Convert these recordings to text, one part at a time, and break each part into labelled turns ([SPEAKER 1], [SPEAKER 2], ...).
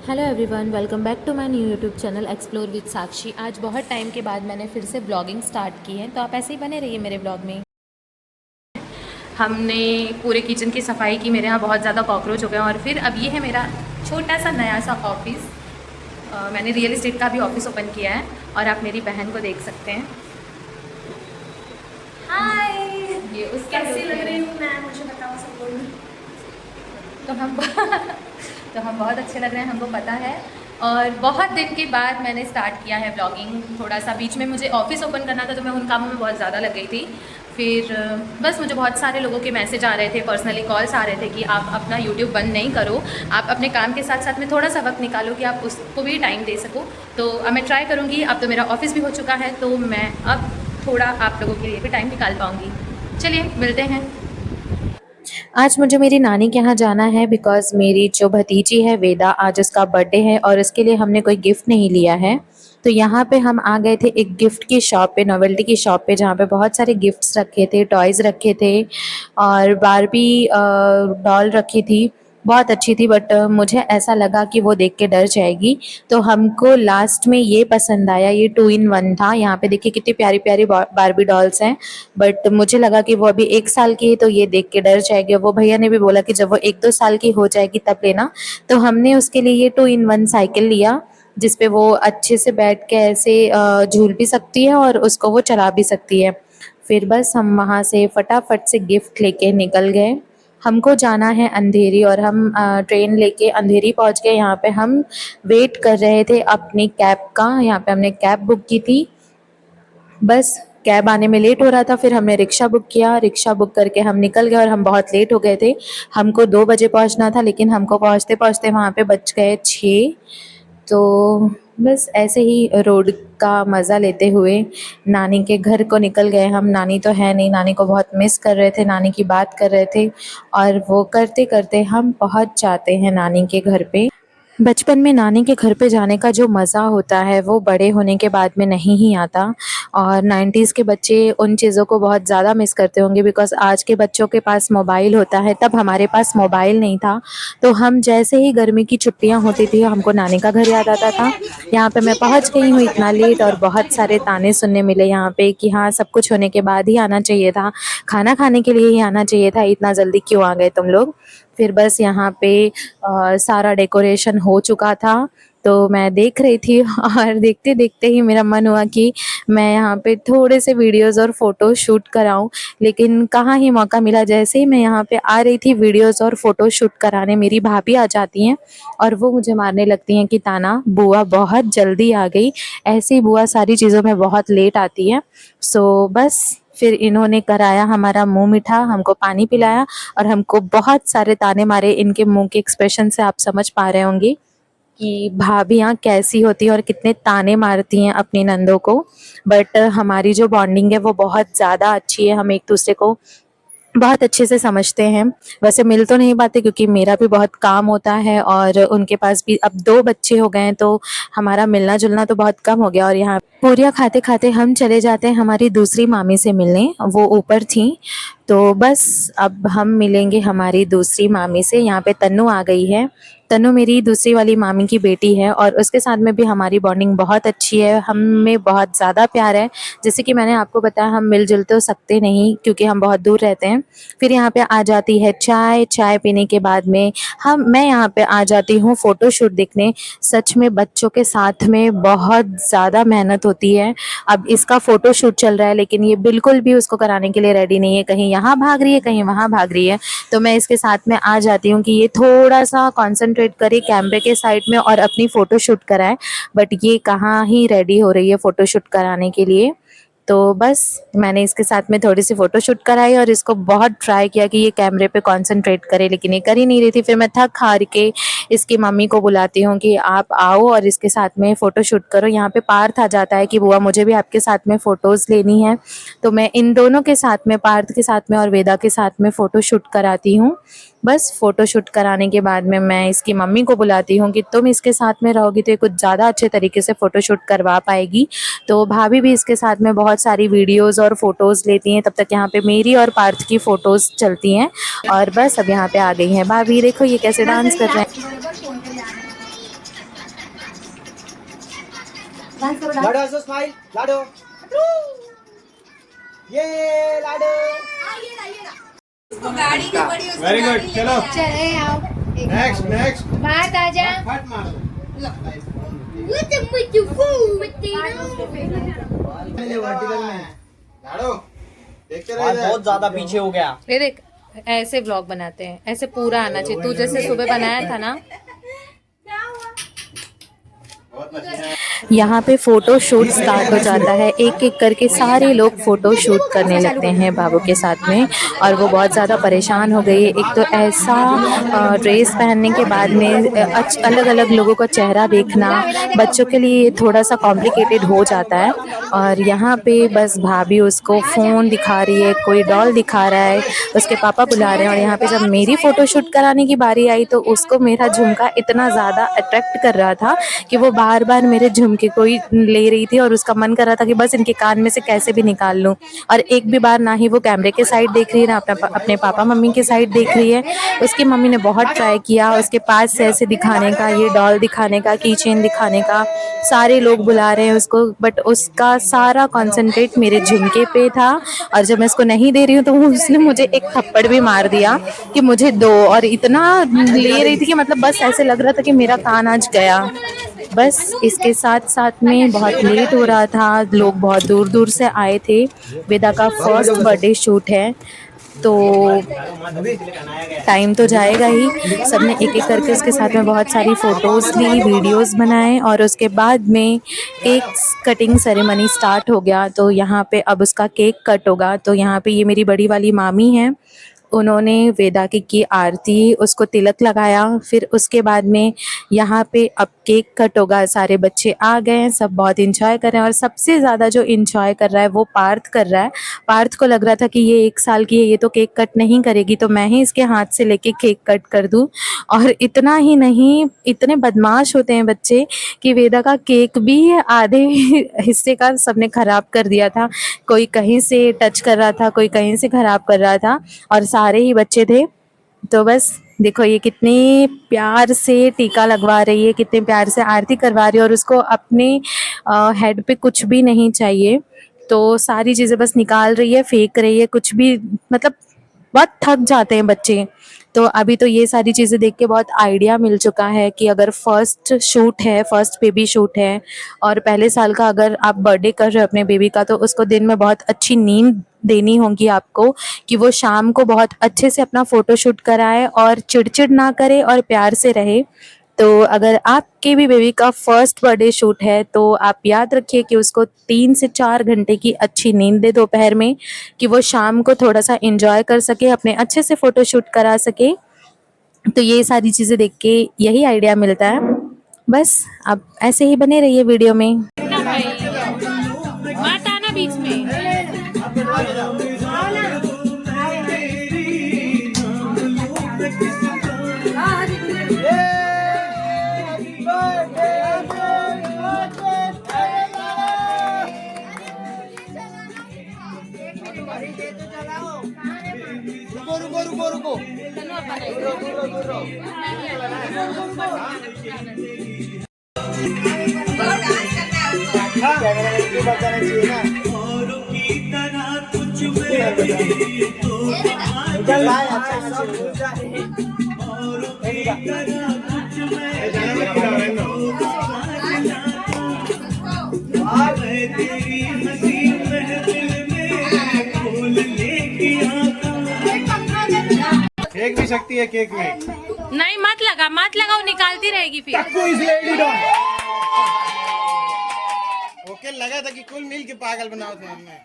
[SPEAKER 1] Hello everyone, welcome back to my new YouTube channel explore with Sakshi. आज बहुत time के बाद मैंने फिर से ब्लॉगिंग स्टार्ट की है, तो आप ऐसे ही बने रहिए मेरे ब्लॉग में। हमने पूरे किचन की सफाई की, मेरे यहाँ बहुत ज़्यादा कॉकरोच हो गए और फिर अब ये है मेरा छोटा सा नया सा ऑफिस। मैंने रियल इस्टेट का भी ऑफिस ओपन किया है और आप मेरी बहन को देख सकते हैं। हाय, ये उसका
[SPEAKER 2] कैसी लग रही
[SPEAKER 1] है।
[SPEAKER 2] हूँ मैं, मुझे बताओ सब लोग।
[SPEAKER 1] तो हम तो हम बहुत अच्छे लग रहे हैं, हमको पता है। और बहुत दिन के बाद मैंने स्टार्ट किया है ब्लॉगिंग। थोड़ा सा बीच में मुझे ऑफिस ओपन करना था, तो मैं उन कामों में बहुत ज़्यादा लग गई थी। फिर बस मुझे बहुत सारे लोगों के मैसेज आ रहे थे, पर्सनली कॉल्स आ रहे थे कि आप अपना यूट्यूब बंद नहीं करो, आप अपने काम के साथ साथ में थोड़ा सा वक्त निकालो कि आप उसको भी टाइम दे सको। तो अब मैं ट्राई करूँगी। अब तो मेरा ऑफिस भी हो चुका है, तो मैं अब थोड़ा आप लोगों के लिए भी टाइम निकाल पाऊँगी। चलिए मिलते हैं। आज मुझे मेरी नानी के यहाँ जाना है बिकॉज़ मेरी जो भतीजी है वेदा, आज उसका बर्थडे है और उसके लिए हमने कोई गिफ्ट नहीं लिया है। तो यहाँ पे हम आ गए थे एक गिफ्ट की शॉप पे, नोवेल्टी की शॉप पे, जहाँ पे बहुत सारे गिफ्ट्स रखे थे, टॉयज़ रखे थे और बारबी डॉल रखी थी। बहुत अच्छी थी, बट मुझे ऐसा लगा कि वो देख के डर जाएगी, तो हमको लास्ट में ये पसंद आया। ये 2 इन 1 था। यहाँ पे देखिए कितनी प्यारी प्यारी बारबी डॉल्स हैं, बट मुझे लगा कि वो अभी 1 साल की है तो ये देख के डर जाएगी। वो भैया ने भी बोला कि जब वो 1-2 साल की हो जाएगी तब लेना। तो हमने उसके लिए ये 2 इन 1 साइकिल लिया, जिसपे वो अच्छे से बैठ के ऐसे झूल भी सकती है और उसको वो चला भी सकती है। फिर बस हम वहाँ से फटाफट से गिफ्ट लेके निकल गए। हमको जाना है अंधेरी और हम ट्रेन लेके अंधेरी पहुँच गए। यहाँ पे हम वेट कर रहे थे अपनी कैब का। यहाँ पे हमने कैब बुक की थी। बस कैब आने में लेट हो रहा था, फिर हमने रिक्शा बुक किया। रिक्शा बुक करके हम निकल गए और हम बहुत लेट हो गए थे। हमको 2 बजे पहुंचना था, लेकिन हमको पहुंचते-पहुंचते वहाँ पे बज गए 6। तो बस ऐसे ही रोड का मज़ा लेते हुए नानी के घर को निकल गए हम। नानी तो है नहीं, नानी को बहुत मिस कर रहे थे, नानी की बात कर रहे थे और वो करते-करते हम पहुँच जाते हैं नानी के घर पे। बचपन में नानी के घर पे जाने का जो मज़ा होता है वो बड़े होने के बाद में नहीं ही आता। और 90s के बच्चे उन चीज़ों को बहुत ज़्यादा मिस करते होंगे, बिकॉज़ आज के बच्चों के पास मोबाइल होता है, तब हमारे पास मोबाइल नहीं था। तो हम जैसे ही गर्मी की छुट्टियां होती थी, हमको नानी का घर याद आता था। यहाँ पे मैं पहुँच गई हूँ इतना लेट और बहुत सारे ताने सुनने मिले यहाँ पे कि हाँ, सब कुछ होने के बाद ही आना चाहिए था, खाना खाने के लिए ही आना चाहिए था, इतना जल्दी क्यों आ गए तुम लोग। फिर बस यहाँ पे सारा डेकोरेशन हो चुका था, तो मैं देख रही थी और देखते-देखते ही मेरा मन हुआ कि मैं यहाँ पे थोड़े से वीडियोज़ और फ़ोटो शूट कराऊँ, लेकिन कहाँ ही मौका मिला। जैसे ही मैं यहाँ पे आ रही थी वीडियोज़ और फ़ोटो शूट कराने, मेरी भाभी आ जाती हैं और वो मुझे मारने लगती हैं कि ताना, बुआ बहुत जल्दी आ गई। ऐसे ही बुआ सारी चीज़ों में बहुत लेट आती है। सो बस फिर इन्होंने कराया हमारा मुँह मीठा, हमको पानी पिलाया और हमको बहुत सारे ताने मारे। इनके मुँह के एक्सप्रेशन से आप समझ पा रहे होंगे कि भाभियाँ कैसी होती हैं और कितने ताने मारती हैं अपनी नंदों को। बट हमारी जो बॉन्डिंग है वो बहुत ज़्यादा अच्छी है, हम एक-दूसरे को बहुत अच्छे से समझते हैं। वैसे मिल तो नहीं पाते क्योंकि मेरा भी बहुत काम होता है और उनके पास भी अब 2 बच्चे हो गए हैं, तो हमारा मिलना-जुलना तो बहुत कम हो गया। और यहाँ पूरियाँ खाते-खाते हम चले जाते हैं हमारी दूसरी मामी से मिलने, वो ऊपर थीं। तो बस अब हम मिलेंगे हमारी दूसरी मामी से। यहाँ पे तन्नू आ गई है। तन्नू मेरी दूसरी वाली मामी की बेटी है और उसके साथ में भी हमारी बॉन्डिंग बहुत अच्छी है, हम में बहुत ज़्यादा प्यार है। जैसे कि मैंने आपको बताया, हम मिल-जुल तो सकते नहीं क्योंकि हम बहुत दूर रहते हैं। फिर यहाँ पे आ जाती है चाय, चाय पीने के बाद में मैं यहाँ पे आ जाती हूँ फ़ोटोशूट देखने। सच में बच्चों के साथ में बहुत ज़्यादा मेहनत होती है। अब इसका फ़ोटोशूट चल रहा है, लेकिन ये बिल्कुल भी उसको कराने के लिए रेडी नहीं है, कहीं यहाँ भाग रही है, कहीं वहाँ भाग रही है। तो मैं इसके साथ में आ जाती हूँ कि ये थोड़ा-सा कॉन्संट्रेट करे कैमरे के साइड में और अपनी फ़ोटोशूट कराए, बट ये कहाँ ही रेडी हो रही है फ़ोटोशूट कराने के लिए। तो बस मैंने इसके साथ में थोड़ी-सी फ़ोटोशूट कराई और इसको बहुत ट्राई किया कि ये कैमरे पे कॉन्संट्रेट करे, लेकिन ये कर ही नहीं रही थी। फिर मैं थक-हार के इसकी मम्मी को बुलाती हूँ कि आप आओ और इसके साथ में फ़ोटोशूट करो। यहाँ पे पार्थ आ जाता है कि बुआ मुझे भी आपके साथ में फ़ोटोज़ लेनी है। तो मैं इन दोनों के साथ में, पार्थ के साथ में और वेदा के साथ में फ़ोटोशूट कराती हूँ। बस फ़ोटोशूट कराने के बाद में मैं इसकी मम्मी को बुलाती हूँ कि तुम इसके साथ में रहोगी तो ये कुछ ज़्यादा अच्छे तरीके से फ़ोटोशूट करवा पाएगी। तो भाभी भी इसके साथ में बहुत सारी वीडियोज़ और फ़ोटोज़ लेती हैं। तब तक यहाँ पे मेरी और पार्थ की फ़ोटोज़ चलती हैं और बस अब यहाँ पे आ गई हैं भाभी। देखो ये कैसे
[SPEAKER 2] मैं
[SPEAKER 1] डांस
[SPEAKER 2] तेरी
[SPEAKER 1] कर रहे
[SPEAKER 2] याद
[SPEAKER 1] हैं।
[SPEAKER 2] बरोबर फोन पे ध्यान रखती हूँ। लाडो हंसो, स्माइल लाडो, ये लाडो। वेरी गुड, चलो
[SPEAKER 3] चले आओ
[SPEAKER 2] नेक्स्ट नेक्स्ट।
[SPEAKER 3] बात आजा
[SPEAKER 2] फट मार दो। वर्टिकल में लाडो देखते रहो, बहुत ज्यादा पीछे हो गया।
[SPEAKER 1] ये देख, ऐसे व्लॉग बनाते हैं, ऐसे पूरा आना चाहिए। तू जैसे सुबह बनाया था ना, यहाँ पे फ़ोटो शूट स्टार्ट हो जाता है। एक एक करके सारे लोग फ़ोटो शूट करने लगते हैं बाबू के साथ में, और वो बहुत ज़्यादा परेशान हो गई है। एक तो ऐसा ड्रेस पहनने के बाद में अलग अलग लोगों का चेहरा देखना बच्चों के लिए थोड़ा सा कॉम्प्लिकेटेड हो जाता है। और यहाँ पे बस भाभी उसको फ़ोन दिखा रही है, कोई डॉल दिखा रहा है, उसके पापा बुला रहे हैं। और यहाँ पे जब मेरी फ़ोटो शूट कराने की बारी आई तो उसको मेरा झुमका इतना ज़्यादा अट्रैक्ट कर रहा था कि वो बार बार मेरे झुमके को ही ले रही थी, और उसका मन कर रहा था कि बस इनके कान में से कैसे भी निकाल लूं। और एक भी बार ना ही वो कैमरे के साइड देख रही है, ना अपने पापा मम्मी के साइड देख रही है। उसकी मम्मी ने बहुत ट्राई किया उसके पास से ऐसे दिखाने का, ये डॉल दिखाने का, की चेन दिखाने का, सारे लोग बुला रहे हैं उसको, बट उसका सारा कॉन्सेंट्रेट मेरे झुमके पे था। और जब मैं इसको नहीं दे रही हूँ तो उसने मुझे एक थप्पड़ भी मार दिया कि मुझे दो, और इतना ले रही थी कि मतलब बस ऐसे लग रहा था कि मेरा कान आज गया। बस इसके साथ साथ में बहुत लेट हो रहा था, लोग बहुत दूर दूर से आए थे। वेदा का फर्स्ट बर्थडे शूट है तो टाइम तो जाएगा ही। सबने एक एक करके उसके साथ में बहुत सारी फ़ोटोज़ ली, वीडियोस बनाए, और उसके बाद में केक कटिंग सेरेमनी स्टार्ट हो गया। तो यहाँ पे अब उसका केक कट होगा। तो यहाँ पे ये मेरी बड़ी वाली मामी हैं, उन्होंने वेदा की आरती, उसको तिलक लगाया। फिर उसके बाद में यहाँ पे अब केक कट होगा। सारे बच्चे आ गए हैं, सब बहुत इंजॉय कर रहे हैं, और सबसे ज़्यादा जो इंजॉय कर रहा है वो पार्थ कर रहा है। पार्थ को लग रहा था कि ये 1 साल की है, ये तो केक कट नहीं करेगी, तो मैं ही इसके हाथ से लेके केक कट कर दूं। और इतना ही नहीं, इतने बदमाश होते हैं बच्चे कि वेदा का केक भी आधे हिस्से का सबने ख़राब कर दिया था। कोई कहीं से टच कर रहा था, कोई कहीं से ख़राब कर रहा था, और सारे ही बच्चे थे। तो बस देखो ये कितने प्यार से टीका लगवा रही है, कितने प्यार से आरती करवा रही है, और उसको अपने हेड पे कुछ भी नहीं चाहिए, तो सारी चीज़ें बस निकाल रही है, फेंक रही है, कुछ भी मतलब बहुत थक जाते हैं बच्चे। तो अभी तो ये सारी चीज़ें देख के बहुत आइडिया मिल चुका है कि अगर फर्स्ट शूट है, फर्स्ट बेबी शूट है, और पहले साल का अगर आप बर्थडे कर रहे हो अपने बेबी का, तो उसको दिन में बहुत अच्छी नींद देनी होगी आपको, कि वो शाम को बहुत अच्छे से अपना फ़ोटोशूट कराए और चिड़चिड़ ना करे और प्यार से रहे। तो अगर आपके भी बेबी का फर्स्ट बर्थडे शूट है तो आप याद रखिए कि उसको 3 से 4 घंटे की अच्छी नींद दे दोपहर में, कि वो शाम को थोड़ा सा एंजॉय कर सके, अपने अच्छे से फ़ोटो शूट करा सके। तो ये सारी चीज़ें देख के यही आइडिया मिलता है। बस आप ऐसे ही बने रहिए वीडियो में। मत आना बीच में।
[SPEAKER 2] रुको रुको रुको रुको। फेंक भी सकती है केक में।
[SPEAKER 1] नहीं, मत लगा, मत लगाओ, निकालती रहेगी फिर।
[SPEAKER 2] ओके लगा था कि कुल मिल के पागल बनाओ थे हमने।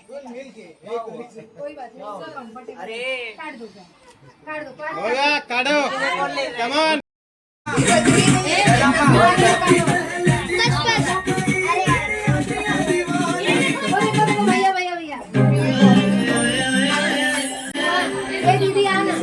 [SPEAKER 2] कुल मिल के कोई बात नहीं। अरे काट दो होगा, काटो कम ऑन।
[SPEAKER 3] दीदी आना।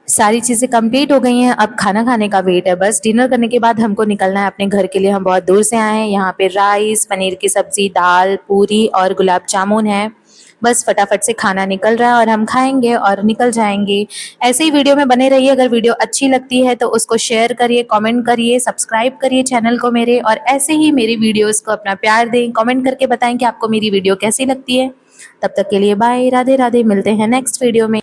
[SPEAKER 1] सारी चीज़ें कंप्लीट हो गई हैं, अब खाना खाने का वेट है। बस डिनर करने के बाद हमको निकलना है अपने घर के लिए। हम बहुत दूर से आए हैं। यहाँ पे राइस, पनीर की सब्ज़ी, दाल, पूरी और गुलाब जामुन है। बस फटाफट से खाना निकल रहा है और हम खाएंगे और निकल जाएंगे। ऐसे ही वीडियो में बने रहिए। अगर वीडियो अच्छी लगती है तो उसको शेयर करिए, कमेंट करिए, सब्सक्राइब करिए चैनल को मेरे, और ऐसे ही मेरी वीडियोस को अपना प्यार दें। कमेंट करके बताएं कि आपको मेरी वीडियो कैसी लगती है। तब तक के लिए बाय, राधे राधे, मिलते हैं नेक्स्ट वीडियो में।